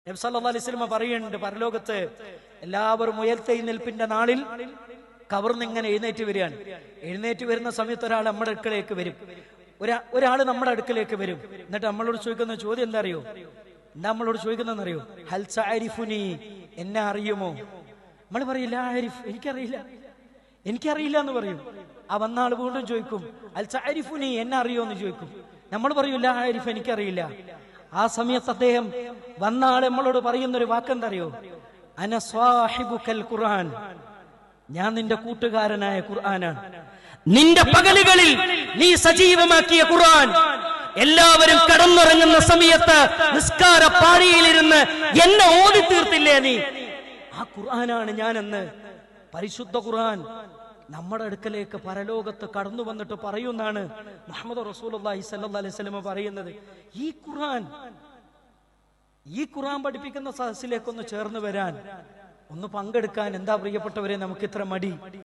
നബി സല്ലല്ലാഹു അലൈഹി വസല്ലം പറയുന്നുണ്ട്, പരലോകത്ത് എല്ലാവരും ഉയർത്തെഴുന്നേൽപ്പിന്റെ നാളിൽ കവർന്ന് ഇങ്ങനെ എഴുന്നേറ്റ് വരികയാണ്. എഴുന്നേറ്റ് വരുന്ന സമയത്ത് ഒരാൾ നമ്മുടെ അടുക്കലേക്ക് വരും. ഒരാൾ നമ്മുടെ അടുക്കലേക്ക് വരും. എന്നിട്ട് നമ്മളോട് ചോദിക്കുന്ന ചോദ്യം എന്താ അറിയോ? നമ്മളോട് ചോദിക്കുന്നറിയോ? ഹൽ തഅരിഫുനി, എന്നെ അറിയുമോ? നമ്മൾ പറയും ലാ അരിഫ്, എനിക്കറിയില്ല എന്ന് പറയും. ആ വന്ന ആൾ വീണ്ടും ചോദിക്കും ഹൽ തഅരിഫുനി, എന്നെ അറിയോ എന്ന് ചോദിക്കും. നമ്മൾ പറയും ലാ അരിഫ്, എനിക്കറിയില്ല. ആ സമയത്ത് അദ്ദേഹം വന്ന ആൾ നമ്മളോട് പറയുന്നൊരു വാക്കെന്തറിയോ? അന സ്വാഹിബുക്കൽ ഖുർആൻ, ഞാൻ നിന്റെ കൂട്ടുകാരനായ ഖുർആനാണ്. നിന്റെ പകലുകളിൽ നീ സജീവമാക്കിയ ഖുർആൻ, എല്ലാവരും കടന്നുറങ്ങുന്ന സമയത്ത് നിസ്കാര പാഴിയിലിരുന്ന് എന്നെ ഓതി തീർത്തില്ലേ നീ, ആ ഖുർആനാണ് ഞാനെന്ന് പരിശുദ്ധ ഖുർആൻ നമ്മുടെ അടുക്കലേക്ക് പരലോകത്ത് കടന്നു വന്നിട്ട് പറയുന്നാണ് മുഹമ്മദ് റസൂലുള്ളാഹി സ്വല്ലല്ലാഹു അലൈഹി വസല്ലം പറയുന്നത്. ഈ ഖുർആൻ പഠിപ്പിക്കുന്ന സദസ്സിലേക്കൊന്ന് ചേർന്ന് വരാൻ, ഒന്ന് പങ്കെടുക്കാൻ എന്താ പ്രിയപ്പെട്ടവരെ നമുക്ക് ഇത്ര മടി?